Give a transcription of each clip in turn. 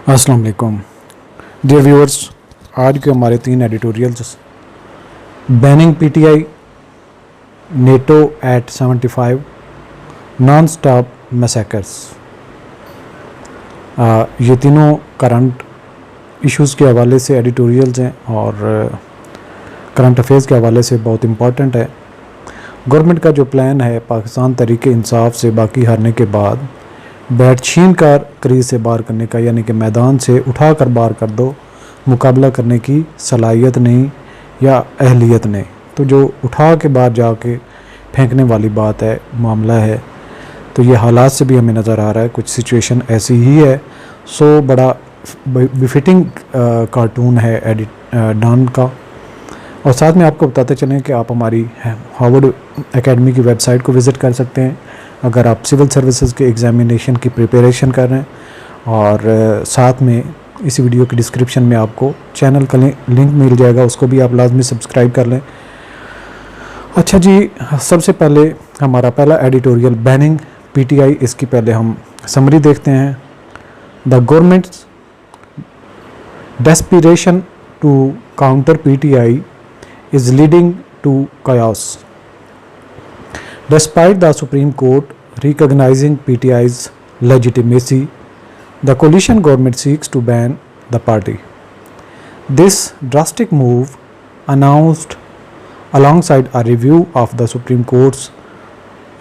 अस्सलाम वालेकुम dear viewers. आज के हमारे 3 editorials banning PTI, NATO at 75, non stop massacres. ये तीनों करंट इश्यूज़ के हवाले से एडिटोरियल्स हैं और करंट अफेयर्स के हवाले से बहुत इम्पॉर्टेंट है। गवर्नमेंट का जो प्लान है पाकिस्तान तहरीक इंसाफ से बाकी हारने के बाद बैट छीन कर क्रीज से बाहर करने का, यानी कि मैदान से उठा कर बाहर कर दो, मुकाबला करने की सलाहियत नहीं या अहलियत नहीं। तो जो उठा के बाहर जाके फेंकने वाली बात है, मामला है, तो ये हालात से भी हमें नज़र आ रहा है कुछ सिचुएशन ऐसी ही है। सो बड़ा बिफिटिंग कार्टून है एडिट डॉन का। और साथ में आपको बताते चलें कि आप हमारी हार्वर्ड एकेडमी की वेबसाइट को विज़िट कर सकते हैं अगर आप सिविल सर्विसेज के एग्ज़ामिनेशन की प्रिपरेशन कर रहे हैं। और साथ में इस वीडियो की डिस्क्रिप्शन में आपको चैनल का लिंक मिल जाएगा, उसको भी आप लाजमी सब्सक्राइब कर लें। अच्छा जी, सबसे पहले हमारा पहला एडिटोरियल बैनिंग पीटीआई, इसकी पहले हम समरी देखते हैं। The government's desperation to counter PTI is leading to chaos. Despite the Supreme Court recognizing PTI's legitimacy, the coalition government seeks to ban the party. This drastic move, announced alongside a review of the Supreme Court's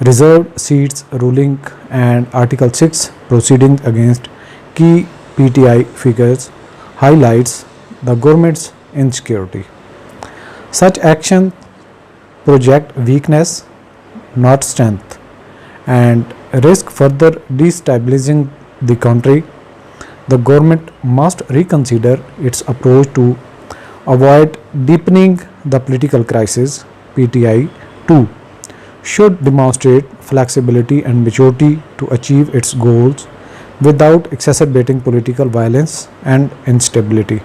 reserved seats ruling and Article 6 proceedings against key PTI figures, highlights the government's insecurity. Such action project weakness, not strength, and risk further destabilizing the country. The government must reconsider its approach to avoid deepening the political crisis. PTI too should demonstrate flexibility and maturity to achieve its goals without exacerbating political violence and instability.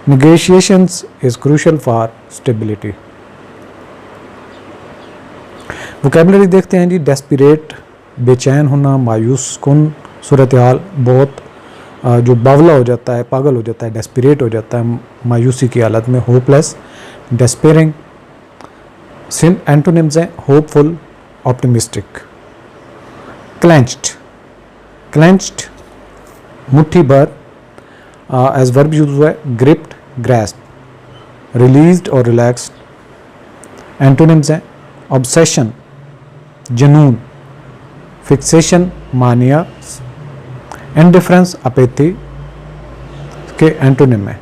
Negotiations is crucial for stability. Vocabulary देखते हैं जी। Desperate, बेचैन होना, मायूस कुन सूरत हाल, बहुत जो बावला हो जाता है, पागल हो जाता है, डेस्पिरेट हो जाता है मायूसी की हालत में। Hopeless, despairing. सिम एंटोनिम्स हैं होपफुल, ऑप्टिमिस्टिक। क्लेंच्ड, क्लेंच्ड मुट्ठी भर, एज वर्ब यूज हुआ है ग्रिप्ड, ग्रास्प। रिलीज्ड और रिलैक्स्ड एंटोनिम्स हैं ऑब्सेशन, जुनून। फिक्सेशन, मानिया। इंडिफरेंस, अपैथी के एंटोनिम है।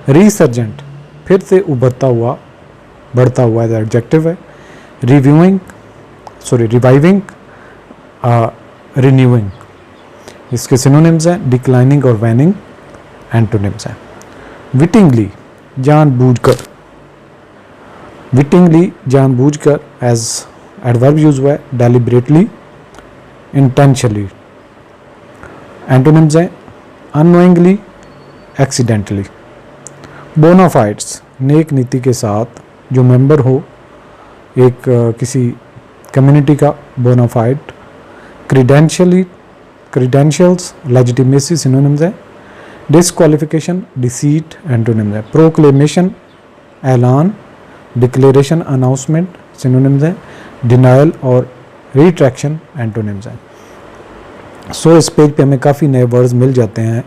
रीसर्जेंट, फिर से उभरता हुआ, बढ़ता हुआ एडजेक्टिव है। रिवाइविंग, रिन्यूइंग, इसके सिनोनिम्स हैं डिक्लाइनिंग और वैनिंग एंटोनिम्स हैं। विटिंगली, जानबूझकर। विटिंगली, जानबूझकर, एज एडवर्ब यूज हुआ है डेलिबरेटली, इंटेंशनली। एंटोनिम्स हैं अननोइंगली, एक्सीडेंटली। बोनाफाइड्स, नेक नीति के साथ जो मेंबर हो एक किसी कम्युनिटी का, बोनाफाइड। क्रीडेंशियली, क्रीडेंशियल्स, लेजिटिमेसी सिनोनिम्स हैं। डिस्क्वालिफिकेशन, डिसीट एंटोनिम्स है। प्रोक्लेमेशन, ऐलान। डिक्लेरेशन, अनाउंसमेंट सिनोनिम्स हैं। डिनायल और रिट्रैक्शन एंटोनिम्स हैं। सो इस पेज पे हमें काफ़ी नए वर्ड्स मिल जाते हैं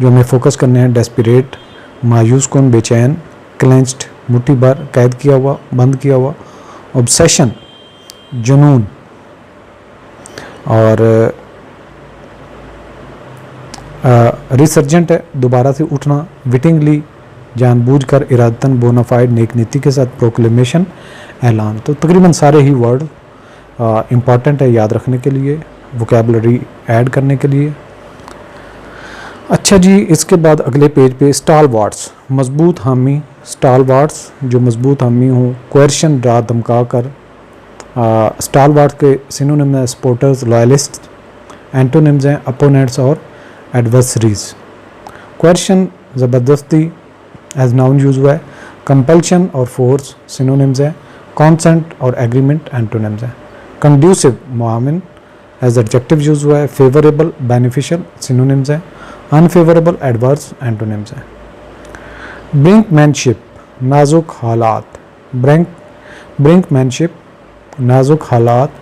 जो हमें फोकस करने हैं। डेस्पिरेट, मायूस कुन, बेचैन। क्लेंच्ड, मुट्ठी भर, कैद किया हुआ, बंद किया हुआ। ऑब्सेशन, जुनून। और रिसर्जेंट है दोबारा से उठना। विटिंगली, जानबूझकर, इरादतन। बोनाफाइड, नेक नीति के साथ। प्रोक्लेमेशन, ऐलान। तो तकरीबन सारे ही वर्ड इम्पॉर्टेंट है याद रखने के लिए, वोकैबुलरी ऐड करने के लिए। अच्छा जी, इसके बाद अगले पेज पे स्टालवार्ड्स, मजबूत हामी। स्टालवार्ड्स, जो मजबूत हामी हो। कोएर्शन, डरा धमका कर। स्टालवार्ड्स के सिनोनिम है सपोर्टर्स, लॉयलिस्ट। एंटोनिम्स हैं अपोनेंट्स और एडवर्सरीज। क्वेश्चन, ज़बरदस्ती, एज नाउन यूज हुआ है। कंपल्शन और फोर्स सिनोनिम्स हैं। कॉन्सेंट और एग्रीमेंट एंटोनिम्स हैं। कंड्यूसिव, मुआविन, एज एडजेक्टिव यूज हुआ है। फेवरेबल, बेनिफिशियल सिनोनिम्स हैं। अनफेवरेबल एडवर्स एंटोनिम्स हैं। ब्रिंकमैनशिप नाजुक हालात, ब्रिंकमैनशिप नाजुक हालात,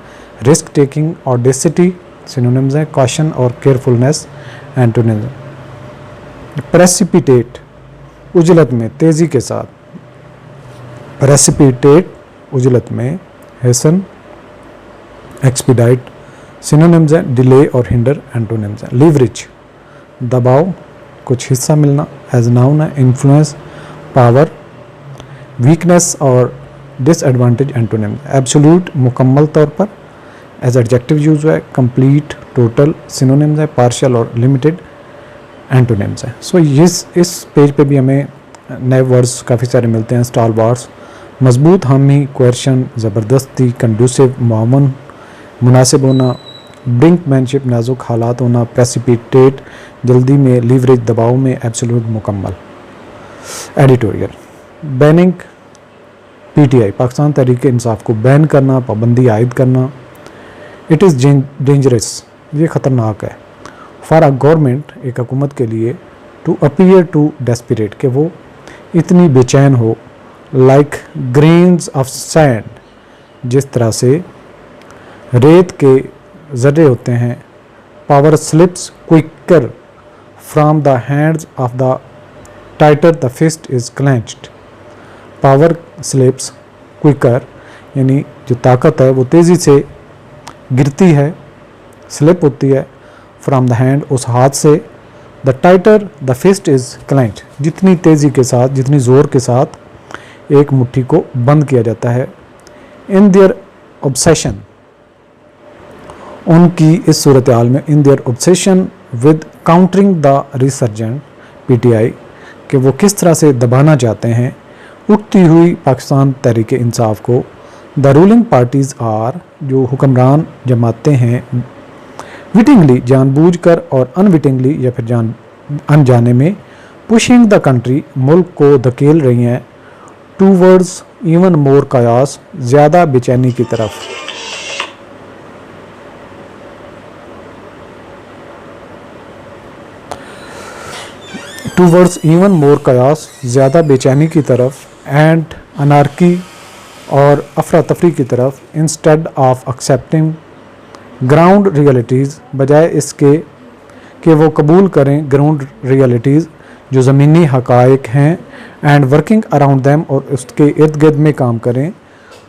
रिस्क टेकिंग ऑडेसिटी सिनोनिम्स हैं। कॉशन और केयरफुलनेस एंटोनिम्स हैं। प्रेसिपिटेट उजलत में तेज़ी के साथ, प्रेसिपिटेट उजलत में। हेसन एक्सपीडाइट सिनोनिम्स हैं। डिले और हिंडर एंटोनिम्स हैं। लीवरेज दबाव, कुछ हिस्सा मिलना एज नाउन है। इन्फ्लुएंस पावर, वीकनेस और डिसएडवांटेज एंटोनिम। एब्सोल्यूट मुकम्मल तौर पर एज एडजेक्टिव यूज हुआ है। कंप्लीट टोटल सिनोनिम्स है। पार्शियल और लिमिटेड एंटोनिम्स हैं। सो इस पेज पे भी हमें नए वर्ड्स काफ़ी सारे मिलते हैं। स्टालवार्स मजबूत, हामी, क्वेश्चन, ज़बरदस्ती, कंडूसिव, मुआवन, मुनासिब होना। ब्रिंकमैनशिप नाजुक हालात होना। प्रेसिपिटेट जल्दी में। लीवरेज दबाव में। एब्सोल्यूट मुकम्मल। Editorial banning PTI Pakistan Tehreek Insaf को बैन करना, पाबंदी आयद करना। इट इज़ डेंजरस, ये ख़तरनाक है। फॉर अ गवर्नमेंट एक हुकूमत के लिए टू अपीयर टू डेस्परेट कि वो इतनी बेचैन हो। लाइक ग्रेन्स ऑफ सैंड जिस तरह से रेत के ज़र्रे होते हैं। Power slips quicker from the hands of the tighter the fist is clenched. Power slips quicker यानी जो ताकत है वो तेज़ी से गिरती है, स्लिप होती है। फ्रॉम द हैंड उस हाथ से। The tighter the fist is clenched जितनी तेज़ी के साथ, जितनी ज़ोर के साथ एक मुट्ठी को बंद किया जाता है। इन देयर ऑब्सेशन उनकी इस सूरत हाल में, in their obsession with countering the resurgent PTI कि वो किस तरह से दबाना चाहते हैं उठती हुई पाकिस्तान तहरीक इंसाफ को। द रूलिंग पार्टीज़ आर जो हुक्मरान जमातें हैं विटिंगली जानबूझकर और अनविटिंगली या फिर अनजाने में पुशिंग द कंट्री मुल्क को धकेल रही हैं टूवर्ड्स इवन मोर कायास ज़्यादा बेचैनी की तरफ। टूवर्ड्स इवन मोर कयास ज़्यादा बेचैनी की तरफ। एंड अनार्की और अफरा तफरी की तरफ। Instead of accepting ground realities बजाय इसके कि वो कबूल करें ग्राउंड रियलिटीज़ जो ज़मीनी हक़ाइक़ हैं। एंड वर्किंग अराउंड दैम और उसके इर्द गिर्द में काम करें।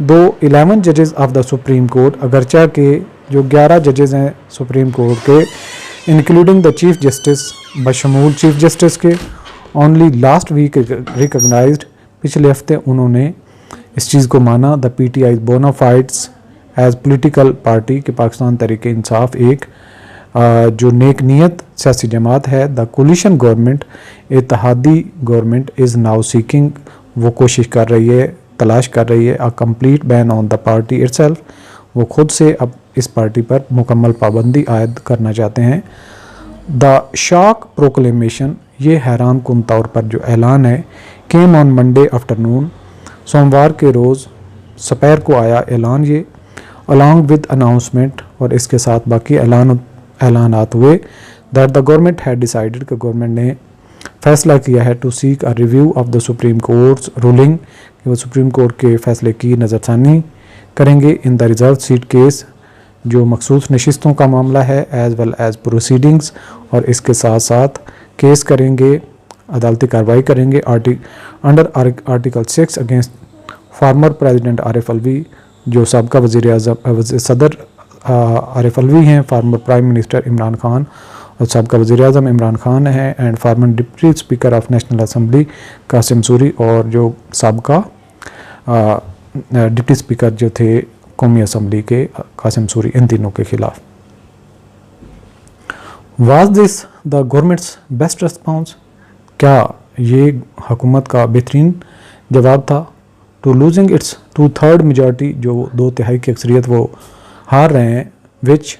दो 11 जजेस ऑफ द सुप्रीम कोर्ट अगरचा के जो 11 जजेस हैं सुप्रीम कोर्ट के इंक्लूडिंग द चीफ जस्टिस बशमूल चीफ जस्टिस के ओनली लास्ट वीक रिकगनाइज्ड पिछले हफ्ते उन्होंने इस चीज़ को माना। The PTI bonafides as political party कि पाकिस्तान तहरीक इंसाफ एक जो नेक नीयत सियासी जमात है। द कोलिशन गवर्नमेंट इत्तेहादी गवर्नमेंट इज़ नाउ सीकिंग वो कोशिश कर रही है, तलाश कर रही है। A complete ban on the party itself वो खुद से अब इस पार्टी पर मुकम्मल पाबंदी आयद करना चाहते हैं। द शॉक प्रोक्लेमेशन ये हैरान कुन तौर पर जो ऐलान है केम ऑन मंडे आफ्टरनून सोमवार के रोज़ सपैर को आया ऐलान ये अलॉन्ग विद अनाउंसमेंट और इसके साथ बाकी ऐलानात हुए that the government had decided कि गवर्नमेंट ने फैसला किया है to seek a review of the supreme court's ruling कि वो सुप्रीम कोर्ट के फैसले की नज़रसानी करेंगे in the reserve seat case जो मखसूस नशिस्तों का मामला है एज़ वेल एज़ प्रोसीडिंग्स और इसके साथ साथ केस करेंगे, अदालती कार्रवाई करेंगे under article 6 against former president Arif Alvi जो सबका वज़ीर आज़म सदर आरिफ अलवी हैं, former prime minister Imran Khan और सबका वज़ीर आज़म इमरान खान है and former deputy speaker of national assembly Qasim Suri और जो सबका डिप्टी स्पीकर जो थे कौमी असम्बली के कासिम सूरी, इन तीनों के खिलाफ। Was this the governments best response? क्या ये हुकूमत का बेहतरीन जवाब था टू लूजिंग इट्स 2/3 मेजॉरिटी जो 2/3 की अक्सरियत वो हार रहे हैं विच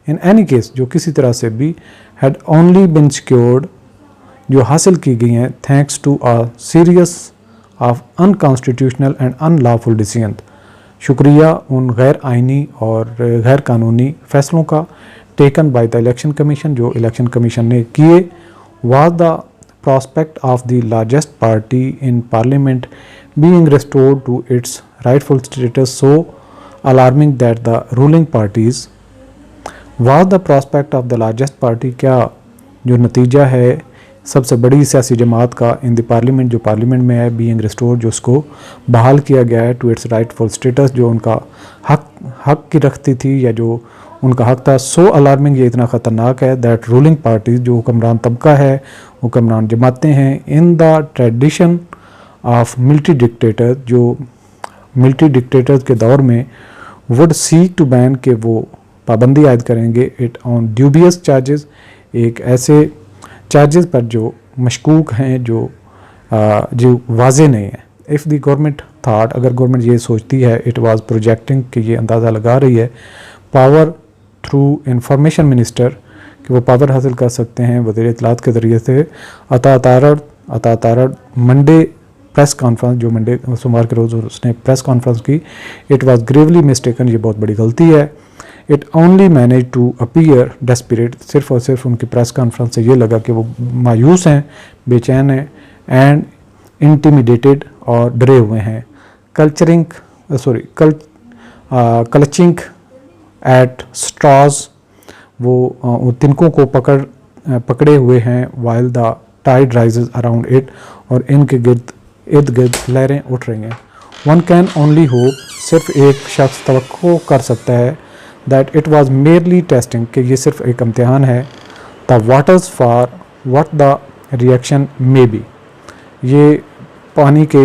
इन एनी केस जो किसी तरह से भी हैड ओनली बिन सिक्योर्ड जो हासिल की गई हैं thanks to a series of unconstitutional and unlawful decision शुक्रिया उन गैर आइनी और गैर कानूनी फ़ैसलों का taken by the election commission जो इलेक्शन कमीशन ने किए Was the prospect of the largest party in parliament being restored to its rightful status so alarming that the ruling parties was the prospect of the largest party, क्या जो नतीजा है सबसे बड़ी सियासी जमात का इन द पार्लियामेंट, जो parliament में है, बीइंग रिस्टोर, जो उसको बहाल किया गया है टू इट्स राइटफुल स्टेटस, जो उनका हक की रखती थी या जो उनका हक था, सो अलार्मिंग, ये इतना ख़तरनाक है, दैट रूलिंग पार्टीज, जो हुक्मरान तबका है, हुक्मरान जमातें हैं, in the tradition of military dictator, जो मिलिट्री डिक्टेटर्स के दौर में वुड सीक टू बैन, के वो पाबंदी आयद करेंगे इट ऑन ड्यूबियस चार्जेस, एक ऐसे चार्जेस पर जो मशकूक हैं, जो वाजे नहीं है। इफ़ द गवर्नमेंट थाट, अगर गवर्नमेंट ये सोचती है, इट वाज प्रोजेक्टिंग, कि ये अंदाज़ा लगा रही है, पावर थ्रू इंफॉर्मेशन मिनिस्टर, कि वो पावर हासिल कर सकते हैं वज़ीर इत्तलात के ज़रिए से, अता मंडे प्रेस कॉन्फ्रेंस, जो मंडे सोमवार के रोज़ उसने प्रेस कॉन्फ्रेंस की, इट वाज ग्रेवली मिस्टेकन, ये बहुत बड़ी गलती है। It only manage to appear desperate, सिर्फ और सिर्फ उनकी प्रेस कॉन्फ्रेंस से ये लगा कि वो मायूस हैं, बेचैन हैं, एंड इंटिमिडेटेड, और डरे हुए हैं, क्लचिंग एट स्ट्रॉज, वो तिनकों को पकड़े हुए हैं, while the tide rises around it, और इनके इर्द गिर्द लहरें उठ रही हैं। वन कैन ओनली होप, सिर्फ एक शख्स तवक्को कर सकता है, that it was merely testing, कि ये सिर्फ एक इम्तिहान है, the waters for what the reaction may B, ये पानी के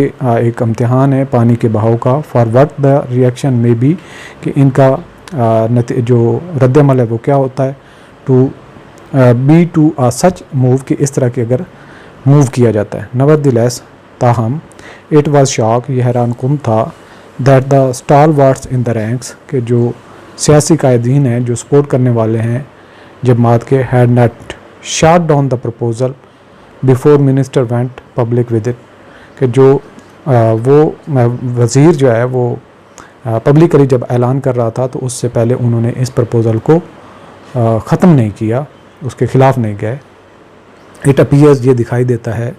एक इम्तिहान है, पानी के बहाव का, for what the reaction may be, कि इनका जो रद्दअमल है वो क्या होता है, to be to such move, कि इस तरह के अगर मूव किया जाता है। नवरदिलेस, ताहम, इट वाज शॉक, यह हैरान कुन था, that the stalwarts in the ranks, के जो सियासी कायदीन हैं, जो सपोर्ट करने वाले हैं जमात के, had not shot down the proposal before minister went public with it, कि जो वो वज़ीर जो है वो पब्लिकली जब ऐलान कर रहा था तो उससे पहले उन्होंने इस प्रपोज़ल को ख़त्म नहीं किया, उसके ख़िलाफ़ नहीं गए। इट अपीयर्स, ये दिखाई देता है,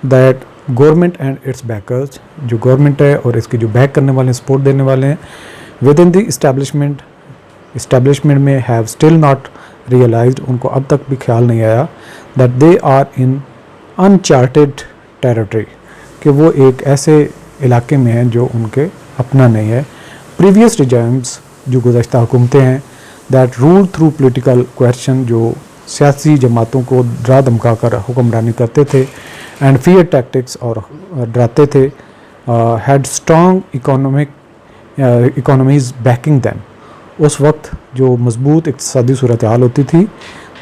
that government and it's bakers, जो गवर्नमेंट है और इसके जो बैक करने वाले हैं, सपोर्ट देने वाले हैं, विद इन द इस्टेब्लिशमेंट में हैव स्टिल नॉट रियलाइज्ड, उनको अब तक भी ख्याल नहीं आया, that they are in uncharted territory, कि वो एक ऐसे इलाके में हैं जो उनके अपना नहीं है। प्रीवियस रिजाइम्स, जो गुज़श्ता हुकूमतें हैं, that rule through political question, जो सियासी जमातों को डरा धमका कर हुक्मरानी करते थे, एंड फियर टैक्टिक्स, और डराते थे, had strong economies backing them, उस वक्त जो मजबूत इक़्तिसादी सूरत हाल होती थी।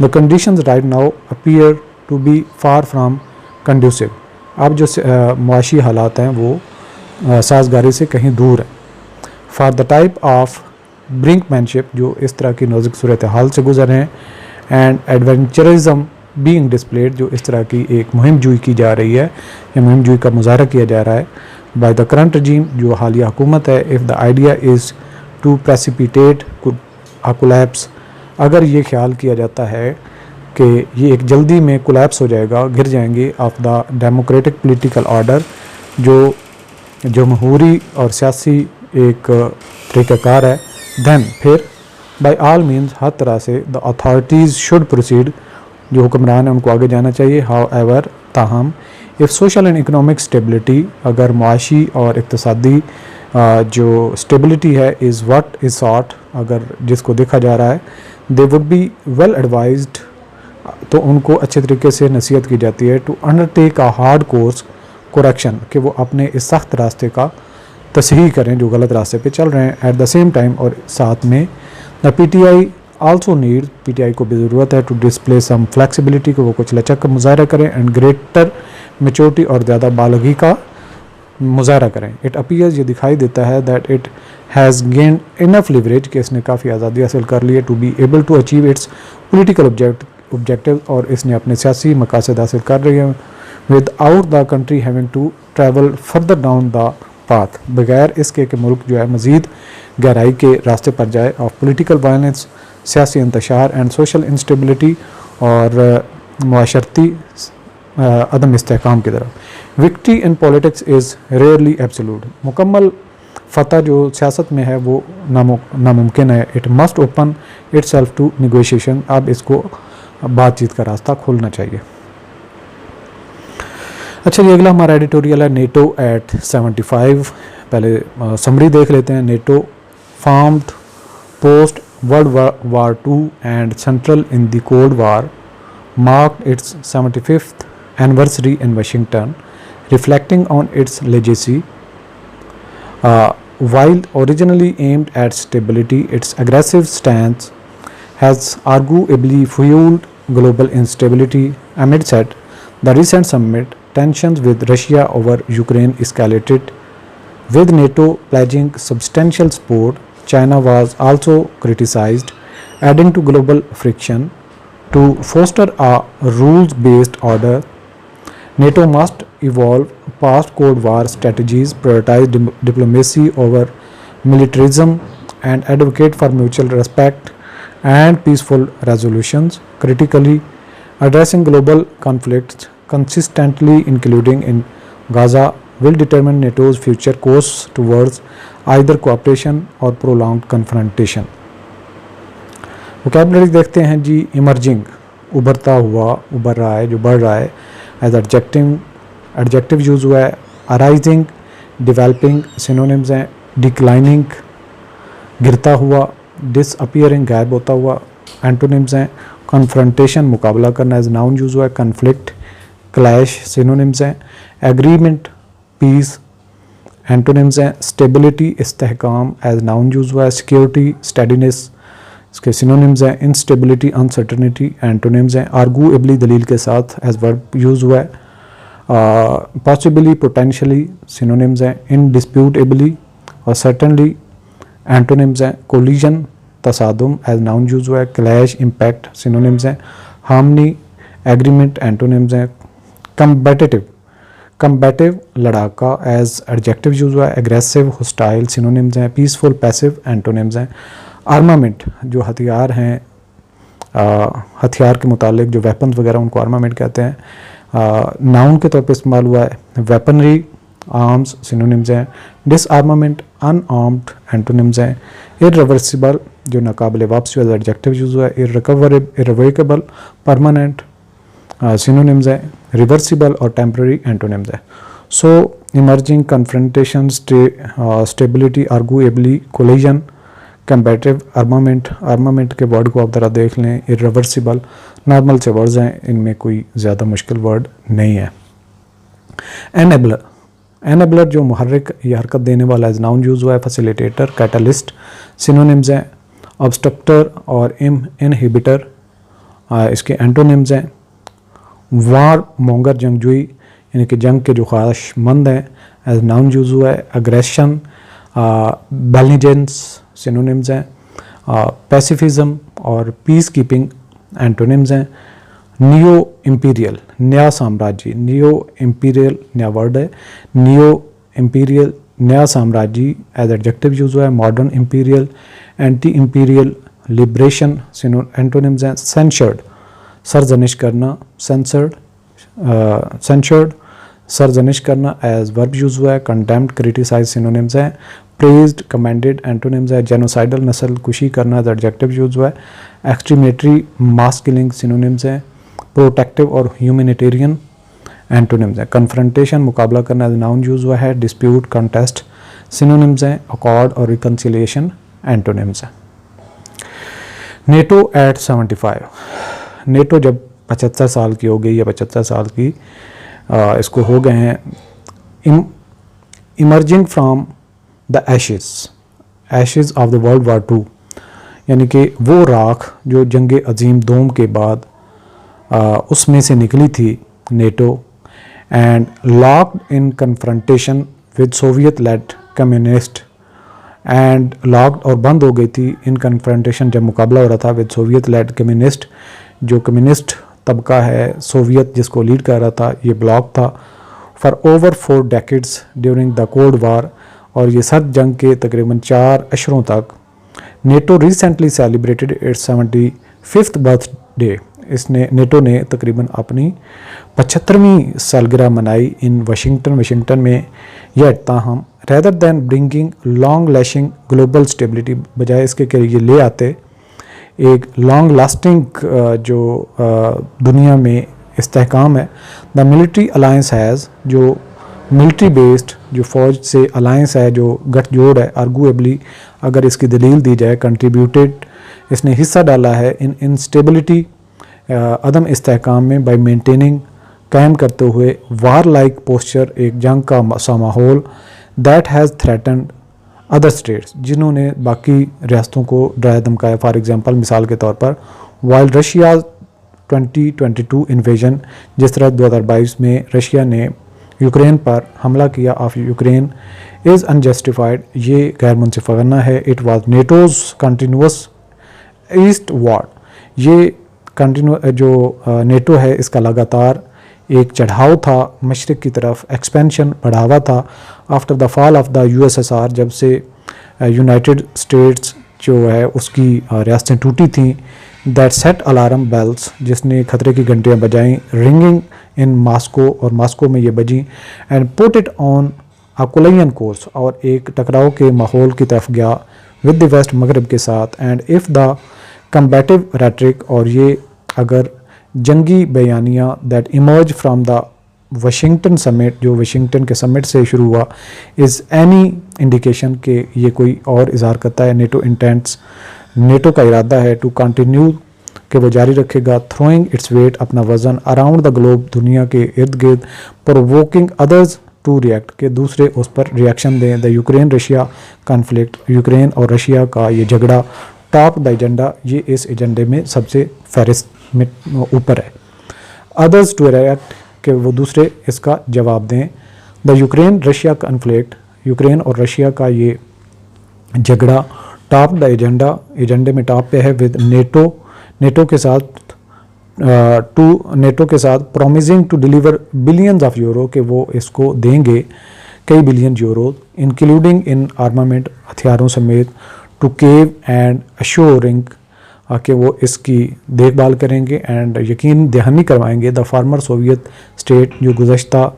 The conditions right now appear to be far from conducive, अब जो मुआशी हालात हैं वो साजगारी से कहीं दूर है। For the type of brinkmanship, जो इस तरह की नाजुक सूरत हाल से गुजर हैं, एंड एडवेंचरिज्म बीइंग डिस्प्लेड, जो इस तरह की एक मुहिम जुई की जा रही है, या मुहिम जुई का मुजाहरा किया जा रहा है बाय द करंट रजीम, जो हालिया हुकूमत है। If the idea is to precipitate a collapse, अगर ये ख्याल किया जाता है कि ये एक जल्दी में कोलैप्स हो जाएगा, गिर जाएंगे, of the democratic political order, जो जमहूरी और सियासी एक तरीक़ाकार है, दैन फिर बाय ऑल मीन्स, हर तरह से, द अथॉरिटीज़ शुड प्रोसीड, जो हुक्मरान है उनको आगे जाना चाहिए। हाउ एवर, ताहम, if social and economic stability, अगर मुआशी और इक़्तिसादी जो स्टेबिलिटी है, इज़ व्हाट इज़ सॉट, अगर जिसको देखा जा रहा है, they would be well advised, तो उनको अच्छे तरीके से नसीहत की जाती है, to undertake a hard course correction, कि वो अपने इस सख्त रास्ते का तसहीह करें जो गलत रास्ते पे चल रहे हैं। एट द सेम टाइम, और साथ में, the PTI also need, PTI को भी ज़रूरत है, टू डिस्प्ले सम फ्लैक्सिबिलिटी, को वो कुछ लचक का मुजाहरा करें, एंड ग्रेटर मेच्योरिटी, और ज़्यादा बालगी का मुजाहरा करें। इट अपीयर्स, ये दिखाई देता है, that it has gained enough leverage, कि इसने काफ़ी आज़ादी हासिल कर ली है, to be able to achieve its political objective, और इसने अपने सियासी मकासद हासिल कर रही है, without the country having to travel further down the path, बगैर इसके कि मुल्क जो है मज़ीद गहराई के रास्ते पर जाए, ऑफ पोलिटिकल वायलेंस, सियासी इंतशार, एंड सोशल इंस्टेबिलिटी, और माशरती अदम इस्तेहकाम की तरफ। Victory in politics is rarely absolute, मुकम्मल फ़तह जो सियासत में है वो नामुमकिन है। It must open itself to negotiation, अब इसको बातचीत का रास्ता खोलना चाहिए। अच्छा जी, अगला हमारा एडिटोरियल है नेटो एट 75। पहले समरी देख लेते हैं। NATO formed post world war II and central in the cold war marked its 75th anniversary in Washington, reflecting on its legacy. While originally aimed at stability, its aggressive stance has arguably fueled global instability. Amidst the recent summit, tensions with Russia over Ukraine escalated, with NATO pledging substantial support. China was also criticized, adding to global friction. To foster a rules-based order, NATO must evolve past Cold War strategies, prioritize diplomacy over militarism, and advocate for mutual respect and peaceful resolutions. Critically, addressing global conflicts consistently, including in Gaza, will determine NATO's future course towards either cooperation or prolonged confrontation. Vocabulary देखते हैं जी। Emerging, उभरता हुआ, उभर रहा है, जो बढ़ रहा है। एज एडजेक्टिव यूज़ हुआ है। अराइजिंग, डेवलपिंग सिनोनिम्स हैं। डिक्लाइनिंग, गिरता हुआ। डिसअपियरिंग, गायब होता हुआ, एंटोनिम्स हैं। कन्फ्रंटेशन, मुकाबला करना, एज नाउन यूज़ हुआ है। कन्फ्लिक्ट, क्लैश सिनोनिम्स हैं। एग्रीमेंट, पीस एंटोनिम्स हैं। स्टेबिलिटी, इस्तेहकाम, एज नाउन यूज़ हुआ है। सिक्योरिटी, स्टेडीनेस इसके सिनोनिम्स हैं। इंस्टेबिलिटी, अनसर्टनिटी एंटोनिम्स हैं। आर्गुएबली दलील के साथ एज वर्ब यूज़ हुआ है। पॉसिबली, पोटेंशियली सिनोनिम्स हैं। इनडिस्प्यूटेबली और सर्टनली एंटोनिम्स हैं। कोलिजन, तसादुम एज नाउन यूज़ हुआ है। क्लैश, इम्पैक्ट सिनोनिम्स हैं। हार्मनी, एग्रीमेंट एंटोनिम्स हैं। कम्बैटिव लड़ाका एज एडजेक्टिव यूज़ हुआ है। एग्रेसिव, होस्टाइल सिनोनिम्स हैं। पीसफुल, पैसिव एंटोनिम्स हैं। आर्मामेंट, जो हथियार हैं, हथियार के मुतालिक जो वेपन्स वगैरह उनको आर्मामेंट कहते हैं। नाउन के तौर पे इस्तेमाल हुआ है। वेपनरी, आर्म्स सिनोनिम्स हैं। डिसआर्मामेंट, अनआर्म्ड एंटोनिम्स हैं। इररिवर्सिबल, जो नाकाबिले वापसी एज एडजेक्टिव यूज़ हुआ है। इररिवोकेबल, परमानेंट सिनोनिम्स हैं। रिवर्सिबल और टेम्पररी एंटोनिम्स हैं। So emerging, confrontation, stability, arguably, collision, combative, armament के वर्ड को आप ज़रा देख लें। इररिवर्सिबल, नॉर्मल से वर्ड्स हैं, इनमें कोई ज़्यादा मुश्किल वर्ड नहीं है। एनेबलर जो मुहर्रिक या हरकत देने वाला एज नाउन यूज़ हुआ है। फैसिलिटेटर, कैटलिस्ट सिनोनिम्स हैं। ऑब्स्ट्रक्टर और इनहिबिटर इसके एंटोनिम्स हैं। वार मोंगर, जंगजुई यानी कि जंग के जो ख्वाहिशमंद हैं एज नाउन यूज़ हुआ है। अग्रेशन, बेलिजेंस सिनोनिम्स हैं। पैसिफिज्म और पीस कीपिंग एंटोनिम्स हैं। नियो इम्पीरियल, नया साम्राज्य, नियो इम्पीरियल नया वर्ड है। नियो इम्पीरियल, नया साम्राज्य एज एडजेक्टिव यूज़ हुआ है। Modern imperial, anti imperial, liberation antonyms हैं। सेंशर्ड, सरजनिश करना, सेंशर्ड सरजनिश करना एज वर्ब यूज़ हुआ है। कंडेम्ड, क्रिटिसाइज सिनोनिम्स हैं। प्रेज्ड, कमेंडेड एंटोनिम्स है। जेनोसाइडल, नस्ल कुशी करना एज एडजेक्टिव यूज़ हुआ है। एक्सट्रीमेटरी, मास किलिंग सिनोनिम्स हैं। प्रोटेक्टिव और ह्यूमैनिटेरियन एंटोनिम्स हैं। कन्फ्रंटेशन, मुकाबला करना एज नाउन यूज़ हुआ है। डिस्प्यूट, कंटेस्ट सिनोनिम्स हैं। अकॉर्ड और रिकन्सिलिएशन एंटोनिम्स हैं। नेटो एट 75, नेटो जब 75 साल की हो गई या 75 साल की इसको हो गए हैं। Emerging from the ashes of the world war II, यानी कि वो राख जो जंग अजीम दोम के बाद उसमें से निकली थी NATO, and locked in confrontation with Soviet led communist, and locked और बंद हो गई थी इन कन्फ्रंटेशन जब मुकाबला हो रहा था विद सोवियत लेड कम्युनिस्ट, जो कम्युनिस्ट तबका है सोवियत जिसको लीड कर रहा था, ये ब्लॉक था for over 4 decades during the cold war, और ये सर्द जंग के तकरीबन 4 अशरों तक। NATO recently celebrated its 75th birthday इसने नेटो ने तकरीबन अपनी 75वीं सालगिरह मनाई इन वाशिंगटन में। येट ताहम rather than bringing long lasting global stability, बजाय इसके कि ये ले आते एक लॉन्ग लास्टिंग जो दुनिया में इस्तेहकाम है, द मिलिट्री अलायंस हैज़, जो मिलिट्री बेस्ड जो फ़ौज से अलायंस है, जो गठजोड़ है, आर्गुएबली अगर इसकी दलील दी जाए कंट्रीब्यूटेड, इसने हिस्सा डाला है इन इंस्टेबिलिटी अदम इस्तेहकाम में बाई मेंटेनिंग, कायम करते हुए वार लाइक पोस्चर, एक जंग का सा माहौल, that has threatened other states, जिन्होंने बाकी रियासतों को डराया धमकाया। फॉर एग्जांपल मिसाल के तौर पर वाइल रशिया 2022 इन्वेजन, जिस तरह 2022 में रशिया ने यूक्रेन पर हमला किया ऑफ यूक्रेन इज़ अनजस्टिफाइड, ये गैर मुनसिफाना है। It was NATO's continuous east war, ये कंटिन्यू जो नेटो है इसका लगातार एक चढ़ाव था मशरक़ की तरफ, एक्सपेंशन बढ़ावा था after the fall of the USSR, जब से यूनाइटेड स्टेट्स जो है उसकी रियासतें टूटी थीं। दैट सेट अलार्म बेल्स, जिसने खतरे की घंटियाँ बजाईं, रिंगिंग इन मॉस्को, और मॉस्को में ये बजी, and put it on a collision course, और एक टकराव के माहौल की तरफ गया विद द वेस्ट, मगरब के साथ। And if the combative rhetoric, और ये अगर जंगी बयानियाँ that emerge from the Washington summit, जो वाशिंगटन के समिट से शुरू हुआ, इज़ एनी इंडिकेशन के ये कोई और इजहार करता है नेटो इंटेंट्स, नेटो का इरादा है टू कंटिन्यू कि वो जारी रखेगा थ्रोइंग इट्स वेट, अपना वज़न अराउंड द ग्लोब, दुनिया के इर्द गिर्द, प्रोवोकिंग अदर्स टू रिएक्ट, के दूसरे उस पर रिएक्शन दें। The Ukraine Russia conflict, Ukraine और रशिया का ये झगड़ा टॉप द एजेंडा, ये इस एजेंडे में सबसे फहरिस्त में ऊपर है। अदर्स टू रिएक्ट, कि वो दूसरे इसका जवाब दें। The Ukraine Russia conflict, Ukraine और रशिया का ये झगड़ा टॉप द एजेंडा, एजेंडे में टॉप पे है विद नेटो के साथ promising to deliver billions of euro, कि वो इसको देंगे कई billion euro, including in armament, हथियारों समेत, टू केव एंड अश्योरिंग, कि वो इसकी देखभाल करेंगे एंड यकीन दहानी करवाएंगे द फार्मर सोवियत स्टेट, जो गुज़श्ता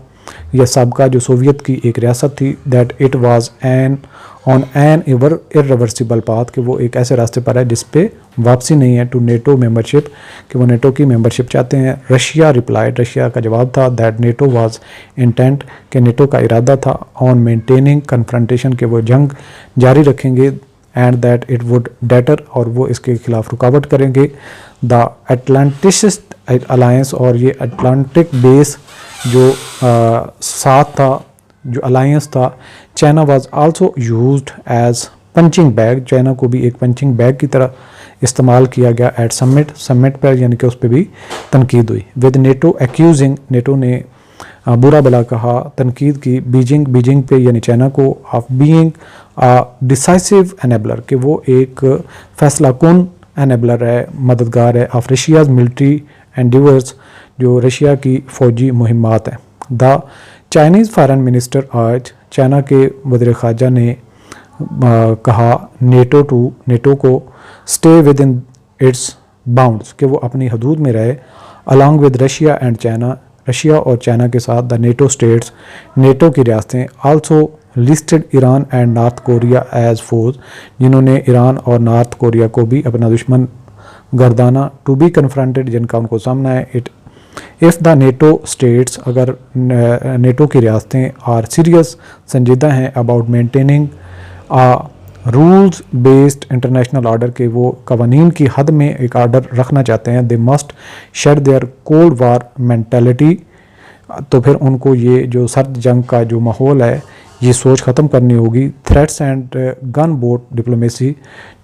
या सबका जो सोवियत की एक रियासत थी, that it was an on an irreversible path, कि वो एक ऐसे रास्ते पर है जिस पे वापसी नहीं है, टू नेटो मेंबरशिप, कि वो नेटो की मेंबरशिप चाहते हैं। रशिया रिप्लाइड, रशिया का जवाब था दैट नेटो वाज इंटेंट, कि नेटो का इरादा था ऑन मेंटेनिंग कन्फ्रंटेशन, कि वो जंग जारी रखेंगे, and that it would debtor, और वो इसके खिलाफ रुकावट करेंगे। द अटलांटिस्ट अलायंस, और ये अटलांटिक बेस जो साथ था, जो अलायंस था, China was also used as punching bag, China को भी एक पंचिंग बैग की तरह इस्तेमाल किया गया एट समिट पर, यानी कि उस पर भी तनकीद हुई। विद नेटो एक्यूजिंग, नेटो ने बुरा भला कहा, तनकीद की बीजिंग पे यानी चाइना को, of being a decisive enabler, कि वो एक फैसला कुन एनेबलर है, मददगार है, ऑफ रशियाज मिलिट्री एंडिवर्स, जो रशिया की फ़ौजी मुहिमात हैं। द चाइनीज़ फॉरेन मिनिस्टर, आज चाइना के वज़ीर ख़ारजा ने कहा नेटो को stay with in its bounds, कि वो अपनी हदूद में रहे, along with Russia and China, Russia और चाइना के साथ। द नेटो स्टेट्स, नेटो की रियासतें, also listed Iran and North Korea as foes, जिन्होंने ईरान और नॉर्थ कोरिया को भी अपना दुश्मन गर्दाना, टू बी कन्फ्रंटेड, जिनका उनको सामना है। इफ़ द नेटो स्टेट्स, अगर नेटो की रियासतें आर सीरियस, संजीदा हैं, about maintaining a rules based international order, के वो कवानीन की हद में एक आर्डर रखना चाहते हैं, they must shade there cold war mentality, तो फिर उनको ये जो सर्द जंग का जो माहौल है, ये सोच ख़त्म करनी होगी। Threats and gun boat diplomacy,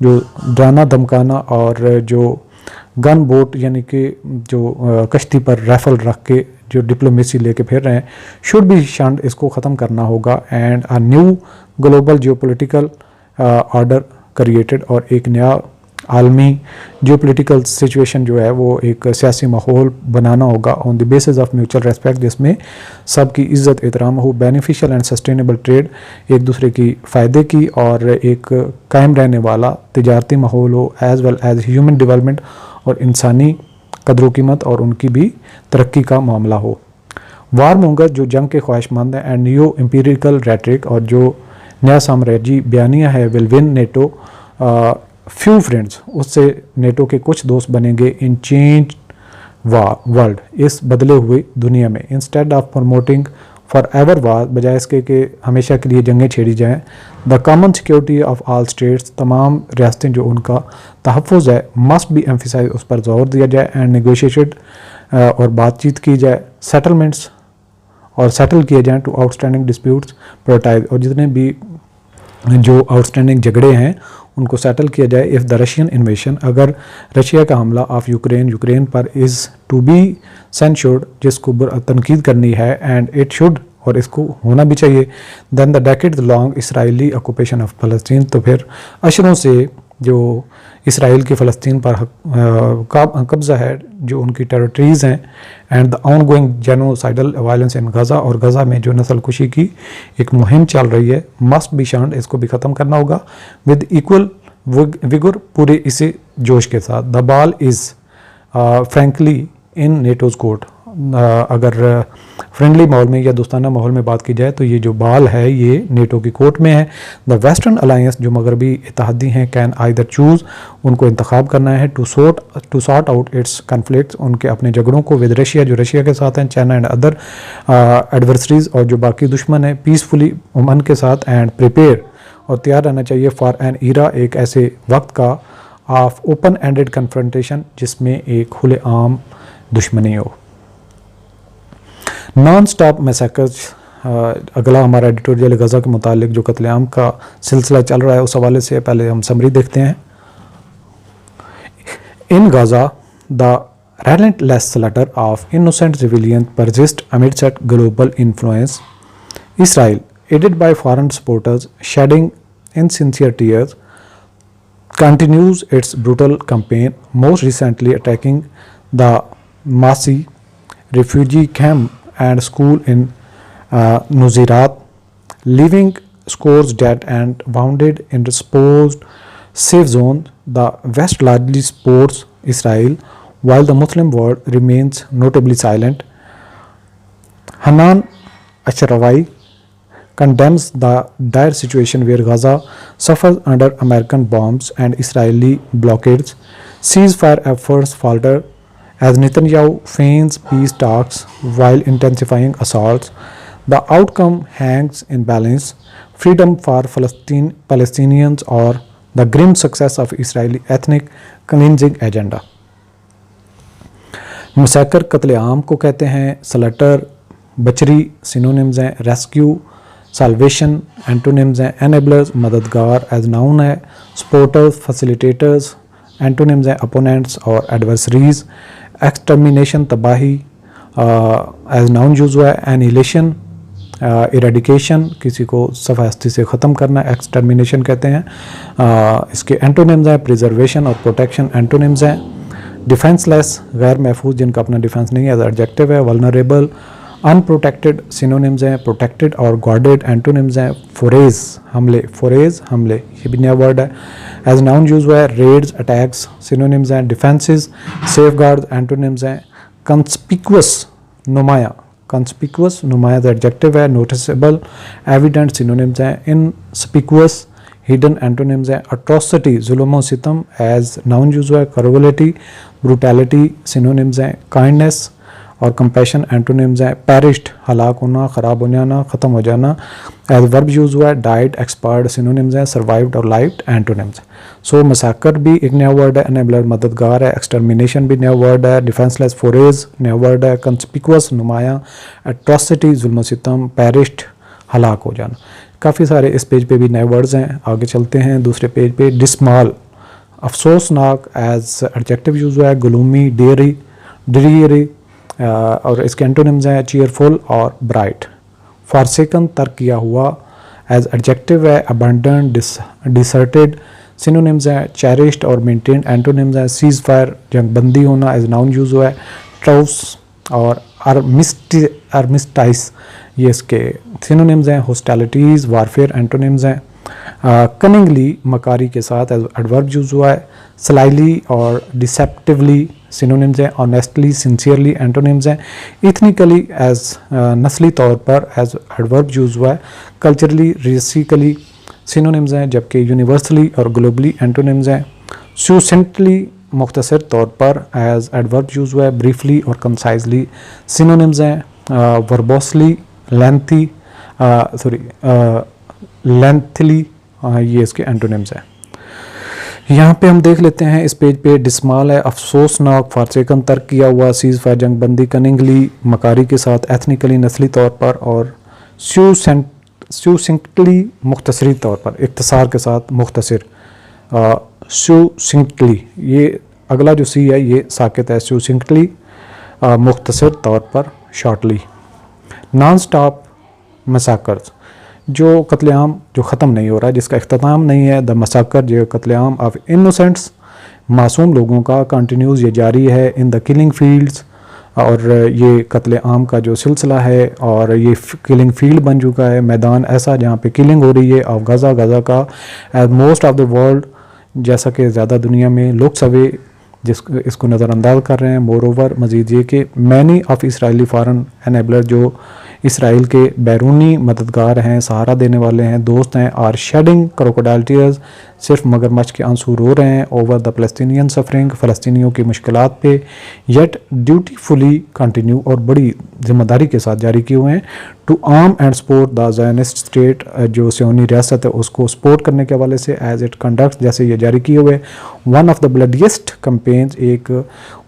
जो डराना धमकाना और जो गन बोट यानी कि जो कश्ती पर राइफल रख के जो डिप्लोमेसी लेके फिर रहे हैं, शुड बी शंड, इसको ख़त्म करना होगा। And a new global geopolitical order created, और एक नया आलमी जियोपॉलिटिकल सिचुएशन जो है वो एक सियासी माहौल बनाना होगा on the basis of mutual respect, जिसमें सबकी इज़्ज़त एहतराम हो, बेनिफिशियल एंड सस्टेनेबल ट्रेड, एक दूसरे की फ़ायदे की और एक कायम रहने वाला तिजारती माहौल हो, as well as human development और इंसानी कदर कीमत और उनकी भी तरक्की का मामला हो। वार मोंगर जो जंग के ख्वाहिशमंद हैं एंड न्यू एम्पिरिकल रेटरिक और जो नया साम्राज्यी बयानिया है will win NATO few friends, उससे नेटो के कुछ दोस्त बनेंगे इन चेंज वर्ल्ड, इस बदले हुए दुनिया में। Instead of promoting forever war, बजाय इसके कि हमेशा के लिए जंगें छेड़ी जाएं, the common security of all states, तमाम रियासतें जो उनका तहफ़्फ़ुज़ है, मस्ट बी एम्फिसाइज, उस पर जोर दिया जाए, एंड नेगोशिएटेड और बातचीत की जाए, सेटलमेंट्स और सेटल किए जाएँ टू आउटस्टैंडिंग डिस्प्यूट्स प्रायोरिटाइज, और जितने भी जो आउटस्टैंडिंग झगड़े हैं उनको सेटल किया जाए। इफ़ द रशियन इन्वेशन, अगर रशिया का हमला ऑफ यूक्रेन पर इज़ टू बी सेंश्योर्ड, जिसको तनकीद करनी है, एंड इट शुड, और इसको होना भी चाहिए, than the decades long Israeli occupation of फ़लस्तीन, तो फिर अशरों से जो इसराइल की फ़लस्तीन पर कब्ज़ा है, जो उनकी टेरिटरीज़ हैं, and the ongoing genocidal violence in Gaza, और गज़ा में जो नस्ल कुशी की एक मुहिम चल रही है, मस्ट बी शंड, इसको भी ख़त्म करना होगा विद इक्वल विगुर, पूरे इसी जोश के साथ। The ball is frankly in NATO's court, अगर फ्रेंडली माहौल में या दोस्ताना माहौल में बात की जाए तो ये जो बाल है ये नेटो की कोर्ट में है। द वेस्टर्न अलायंस, जो मगरबी इत्तेहादी हैं, कैन आइदर चूज़, उनको इंतखाब करना है, to sort out its conflicts, उनके अपने झगड़ों को, विद रशिया, जो रशिया के साथ हैं, चाइना एंड अदर एडवर्सरीज, और जो बाकी दुश्मन हैं, पीसफुली अमन के साथ, एंड प्रिपेयर, और तैयार रहना चाहिए फॉर एन ईरा, एक ऐसे वक्त का, ऑफ ओपन एंडेड कन्फ्रंटेशन, जिसमें एक खुले आम दुश्मनी हो। नॉन स्टॉप मैसेकर्स, अगला हमारा एडिटोरियल गज़ा के मुतालिक जो कत्लेआम का सिलसिला चल रहा है उस हवाले से पहले हम समरी देखते हैं। इन गज़ा the relentless slaughter of innocent civilians persists amidst global influence. Israel, aided by foreign supporters shedding insincere tears, continues its brutal campaign, most recently attacking the Masi refugee camp and school in Nuzirat, leaving scores dead and wounded in exposed safe zones. The West largely supports Israel, while the Muslim world remains notably silent. Hanan Ashrawi condemns the dire situation where Gaza suffers under American bombs and Israeli blockades. Ceasefire efforts falter as Netanyahu feigns peace talks while intensifying assaults. The outcome hangs in balance: freedom for Palestinians or the grim success of Israeli ethnic cleansing agenda. Massacre कत्लेआम को कहते हैं, slaughter बचरी synonyms हैं, rescue solvation antonyms हैं, enablers मददगार as noun है, supporters facilitators antonyms हैं, opponents और adversaries, extermination तबाही एज नाउन यूज हुआ है, एनिलेशन इरेडिकेशन किसी को सफास्ती से ख़त्म करना एक्सटर्मिनेशन कहते हैं। इसके एंटोनिम्स हैं, प्रिजर्वेशन और प्रोटेक्शन एंटोनिम्स हैं, डिफेंसलेस गैर महफूज जिनका अपना डिफेंस नहीं है एज एडजेक्टिव है, वल्नरेबल अनप्रोटेक्टेड सिनोनिम्स हैं, प्रोटेक्टेड और गार्डेड एंटोनिम्स हैं, फोरेज हमले ये भी नया वर्ड है एज नाउन यूज हुआ है, रेड्स अटैक्स सिनोनिम्स हैं, डिफेंसेस सेफगार्ड्स एंटोनिम्स हैं, कंस्पिकुअस नुमाया एडजेक्टिव है, नोटिसेबल एविडेंट सिनोनिम्स हैं, इनस्पिकुअस हिडन एंटोनिम्स हैं, अट्रोसिटी जुल्म सितम एज नाउन यूज हुआ है, क्रूरलिटी ब्रूटैलिटी सिनोनिम्स हैं, काइंडनेस और कंपैशन एंटोनिम्स हैं, पेरिश्ड हलाक होना, ख़राब हो जाना, ख़त्म हो जाना एज वर्ब यूज हुआ है, डाइड एक्सपायर्ड सिनोनिम्स हैं, सर्वाइव्ड और लाइव्ड एंटोनिम्स। सो मसाकर भी एक नया वर्ड है, एनेबलर मददगार है, एक्सटर्मिनेशन भी नया वर्ड है, डिफेंसलेस फोरेज नया वर्ड है, कंस्पिकुअस नुमाया, एट्रोसिटी जुल्म सितम, पेरिश्ड हलाक हो जाना। काफ़ी सारे इस पेज पे भी नए वर्ड्स हैं। आगे चलते हैं दूसरे पेज पे। डिस्माल अफसोसनाक एज एडजेक्टिव यूज हुआ है, ग्लूमी ड्रीरी और इसके एंटोनिम्स हैं चीयरफुल और ब्राइट। फारसेकन तर्क किया हुआ एज एडजेक्टिव है, अबंडन डिसर्टेड सिनोनिम्स हैं, चेरिश्ड और मेंटेन्ड एंटोनिम्स हैं, सीज फायर जंगबंदी होना एज नाउन यूज हुआ है, ट्राउस और आर्मिस्टाइस ये इसके सिनोनिम्स हैं, हॉस्टैलिटीज़ वारफेयर एंटोनिम्स हैं, कनिंगली मकारी के साथ एडवर्ब यूज़ हुआ है। स्लाइली और डिसेप्टिवली सिनोनिम्स हैं। ऑनेस्टली, सिंसियरली एंटोनिम्स हैं। इथनिकली एज नस्ली तौर पर एज एडवर्ब यूज़ हुआ है। कल्चरली, रेसिकली सिनोनिम्स हैं, जबकि यूनिवर्सली और ग्लोबली एंटोनिम्स हैं। सुसेंटली मुख्तसर तौर पर एज एडवर्ब यूज़ हुआ है। ब्रीफली और कंसाइजली सिनोनिम्स हैं। वर्बोसली, लेंथी लेंथली ये इसके एंटोनिम्स हैं। यहाँ पे हम देख लेते हैं इस पेज पे डिस्माल है अफसोसनाक, फारसेकन तर्क किया हुआ, सीज़ फायर जंग बंदी, कनिंगली मकारी के साथ, एथनिकली नस्ली तौर पर, और सुसिंक्टली मुख्तसरी तौर पर, इख्तसार के साथ मुख्तसर। सुसिंक्टली ये अगला जो सी है ये साकित है। सुसिंक्टली मुख्तसर तौर पर, शॉर्टली। नॉन स्टॉप मसाकर्स जो कत्लेआम जो ख़त्म नहीं हो रहा, जिसका अख्ताम नहीं है। द मसाकर जो कत्लेआम ऑफ इनोसेंट्स मासूम लोगों का कंटिन्यूज़ ये जारी है। इन द किलिंग फील्ड्स और ये कत्लेआम का जो सिलसिला है और ये किलिंग फील्ड बन चुका है, मैदान ऐसा जहाँ पे किलिंग हो रही है ऑफ गज़ा का as most of the world, जैसा कि ज़्यादा दुनिया में लोग सवे इसको नज़रअंदाज कर रहे हैं। मोर ओवर मज़ीद ये कि many of Israeli foreign enabler जो इसराइल के बैरूनी मददगार हैं, सहारा देने वाले हैं, दोस्त हैं, आर शेडिंग क्रोकोडाइल टीयर्स सिर्फ मगरमच्छ के आंसू रो रहे हैं ओवर द फ़लस्तीनियन सफरिंग, फ़लस्तीनियों की मुश्किलात पे, येट ड्यूटीफुली कंटिन्यू और बड़ी जिम्मेदारी के साथ जारी किए हुए हैं to arm and support the Zionist state जो सियोनी रियासत है उसको सपोर्ट करने के हवाले से एज इट कंडक्ट जैसे ये जारी किए हुए। वन ऑफ द ब्लडिएस्ट कैंपेन्स एक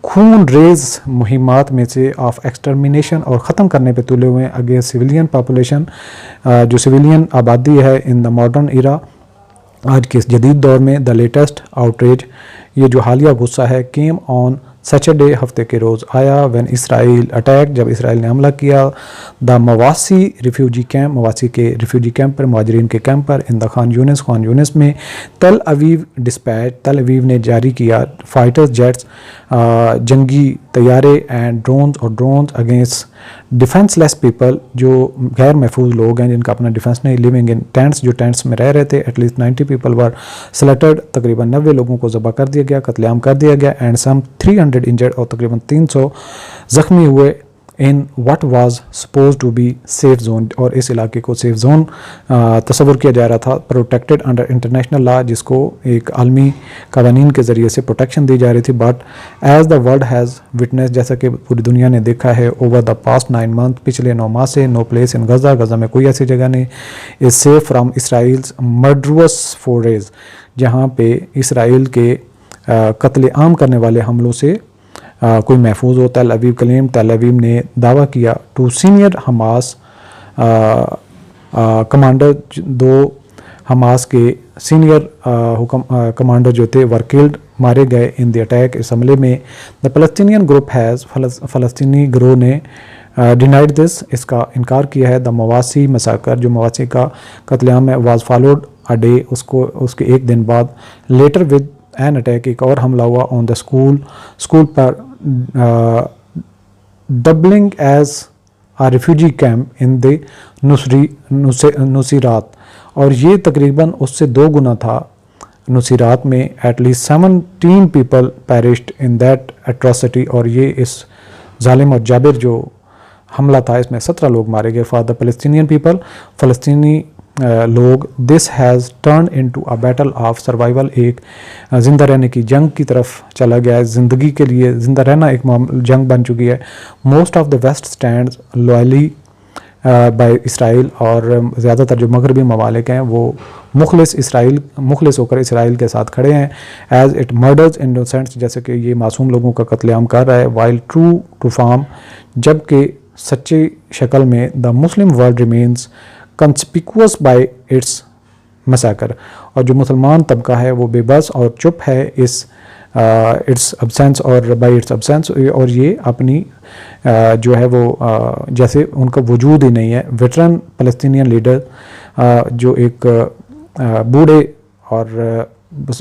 खून रेज मुहिमात में से ऑफ एक्सटर्मिनेशन और ख़त्म करने पे तुले हुए हैं अगेंस्ट सिविलियन पॉपुलेशन जो सिविलियन आबादी है इन द मॉडर्न इरा, आज के इस जदीद दौर में। द लेटेस्ट आउटरेज ये जो हालिया गुस्सा है केम ऑन सैटरडे हफ्ते के रोज़ आया व्हेन इसराइल अटैक जब इसराइल ने हमला किया द मवासी रिफ्यूजी कैंप, मवासी के रिफ्यूजी कैंप पर, मुहाजिरीन के कैंप पर इन द खान यूनिस में। तल अवीव डिस्पैच, तल अवीव ने जारी किया फाइटर्स जेट्स जंगी तैयारे and drones against defenceless people जो गैर महफूज लोग हैं जिनका अपना डिफेंस नहीं, लिविंग इन टेंट्स जो टेंट्स में रह रहे थे। एटलीस्ट 90 पीपल वर स्लेटर्ड, तकरीबन 90 लोगों को ज़बह कर दिया गया, कत्लेआम कर दिया गया। एंड सम 300 इंजर्ड और तकरीबन 300 ज़ख्मी हुए in what was supposed to be safe zone, और इस इलाके को सेफ जोन तस्वुर किया जा रहा था, प्रोटेक्टेड अंडर इंटरनेशनल लॉ जिसको एक आलमी कवानीन के ज़रिए से प्रोटेक्शन दी जा रही थी। But as the world has witness, जैसा कि पूरी दुनिया ने देखा है ओवर द पास्ट 9 मंथ, पिछले 9 माह से, नो प्लेस इन गज़ा में कोई ऐसी जगह नहीं is safe from Israel's murderous forage, जहाँ पे इसराइल के कत्लेआम करने वाले हमलों से कोई महफूज हो। तल अवीव क्लेम, तल अवीव ने दावा किया two senior Hamas commander, 2 Hamas के सीनियर कमांडर जो थे वर किल्ड, मारे गए इन द अटैक, इस हमले में। द फ़लस्तीनियन ग्रुप हैज़, फ़लस्तीनी ग्रोह ने डिनाइड दिस, इसका इनकार किया है। द मवासी मसाकर जो मवासी का कत्लेआम है वाज फॉलोड अ डे, उसके एक दिन बाद लेटर विद एन अटैक, एक और हमला हुआ ऑन द स्कूल पर doubling as a refugee camp in the Nuseirat, और ये तकरीबन उससे 2 गुना था। नुसीरात में at least 17 people perished in that atrocity, और ये इस जालिम और जाबिर जो हमला था इसमें 17 लोग मारे गए। फॉर द फ़लस्तीनियन पीपल, फ़लस्तीनी लोग, this has turn into a battle of survival, एक ज़िंदा रहने की जंग की तरफ चला गया है, ज़िंदगी के लिए ज़िंदा रहना एक जंग बन चुकी है। Most of the west stands loyally by Israel, और ज़्यादातर जो मगरबी ममालिक हैं वो मुखलिस होकर इसराइल के साथ खड़े हैं। एज इट मर्डर्स इनोसेंट्स, जैसे कि ये मासूम लोगों का कत्लेआम कर रहा है। वाइल ट्रू टू फॉर्म, जबकि सच्ची शक्ल में the Muslim world remains conspicuous bye it's massacre, और जो मुसलमान तबका है वो बेबस और चुप है इस इट्स अब्सेंस और बाय इट्स अब्सेंस, और ये अपनी जो है वो जैसे उनका वजूद ही नहीं है। वेटरन फ़लस्तीनियन लीडर जो एक बूढ़े और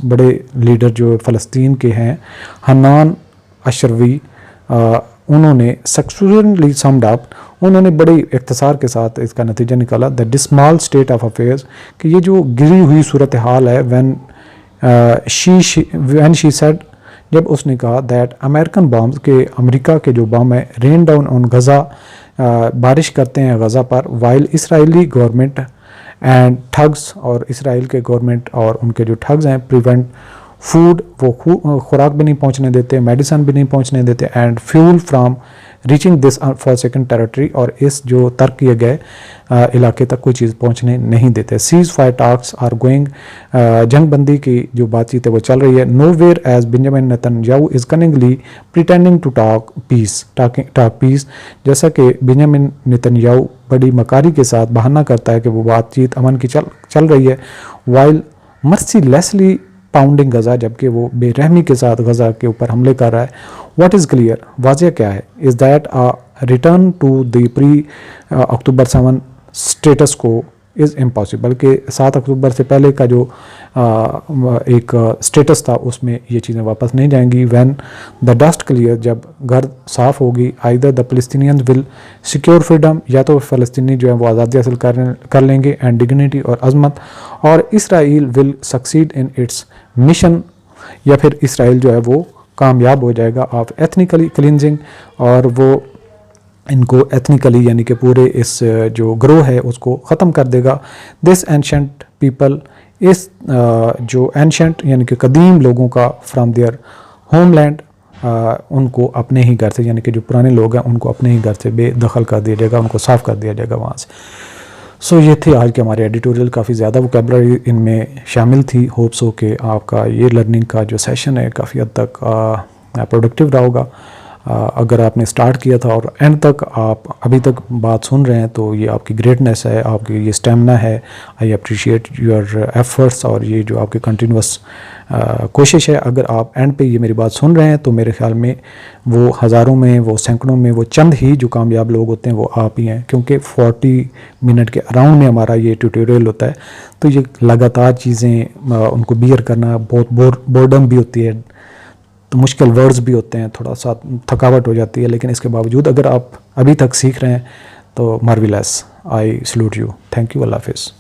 बड़े लीडर जो फ़लस्तीन के हैं, हन्नान अशरवी, उन्होंने सक्सेसफुली समड अप, उन्होंने बड़ी इख्तिसार के साथ इसका नतीजा निकाला, द डिस्मॉल स्टेट ऑफ अफेयर्स, कि ये जो गिरी हुई सूरत हाल है, व्हेन शी सेड, जब उसने कहा दैट अमेरिकन बॉम्ब्स, के अमेरिका के जो बम है, रेन डाउन ऑन गज़ा, बारिश करते हैं गज़ा पर, while Israeli government and thugs, और इसराइल के गवर्नमेंट और उनके जो ठग्स हैं, प्रिवेंट फूड, वो खुराक भी नहीं पहुंचने देते, मेडिसन भी नहीं पहुंचने देते, and fuel from reaching this for second territory, और इस जो तर्क किए गए इलाके तक कोई चीज़ पहुंचने नहीं देते। Ceasefire talks are going, जंगबंदी की जो बातचीत है वो चल रही है। Nowhere as Benjamin Netanyahu is cunningly pretending to talk peace, जैसा कि बेंजामिन नेतन्याहू बड़ी मकारी के साथ बहाना करता है कि वो बातचीत अमन की चल रही है, वाइल मर्सीलेसली पाउंडिंग गज़ा, जबकि वो बेरहमी के साथ गज़ा के ऊपर हमले कर रहा है। व्हाट इज़ क्लियर, वाज़ह क्या है, is that a return to the pre October 7 status quo is impossible, कि 7 अक्टूबर से पहले का जो एक स्टेटस था उसमें ये चीज़ें वापस नहीं जाएंगी। व्हेन द डस्ट क्लियर, जब घर साफ़ होगी, either the Palestinians will secure freedom, या तो फ़लस्तीनी जो है वो आज़ादी हासिल कर लेंगे, एंड डिग्निटी और अजमत, और Israel will succeed in its mission, या फिर इसराइल जो है वो कामयाब हो जाएगा ऑफ एथनिकली क्लिनजिंग, और वो इनको एथनिकली यानी कि पूरे इस जो ग्रोह है उसको ख़त्म कर देगा। दिस एंशेंट पीपल, इस जो एंशेंट यानी कि कदीम लोगों का, फ्राम देयर होमलैंड, उनको अपने ही घर से, यानी कि जो पुराने लोग हैं उनको अपने ही घर से बेदखल कर दिया जाएगा, उनको साफ़ कर दिया जाएगा वहाँ से। सो ये थे आज के हमारे एडिटोरियल, काफ़ी ज़्यादा वोकैबुलरी इनमें शामिल थी। होप्स हो कि आपका ये लर्निंग का जो सेशन है काफ़ी हद तक प्रोडक्टिव रहा होगा। अगर आपने स्टार्ट किया था और एंड तक आप अभी तक बात सुन रहे हैं तो ये आपकी ग्रेटनेस है, आपकी ये स्टेमिना है। आई अप्रिशिएट योर एफर्ट्स, और ये जो आपकी कंटिन्यूस कोशिश है। अगर आप एंड पे ये मेरी बात सुन रहे हैं तो मेरे ख्याल में वो हज़ारों में, वो सैकड़ों में, वो चंद ही जो कामयाब लोग होते हैं वो आप ही हैं, क्योंकि 40 मिनट के अराउंड में हमारा ये ट्यूटोरियल होता है। तो ये लगातार चीज़ें उनको बियर करना बहुत बोर्डम भी होती है, तो मुश्किल वर्ड्स भी होते हैं, थोड़ा सा थकावट हो जाती है, लेकिन इसके बावजूद अगर आप अभी तक सीख रहे हैं तो marvellous. I salute you. Thank you. अल्लाह हाफिज़।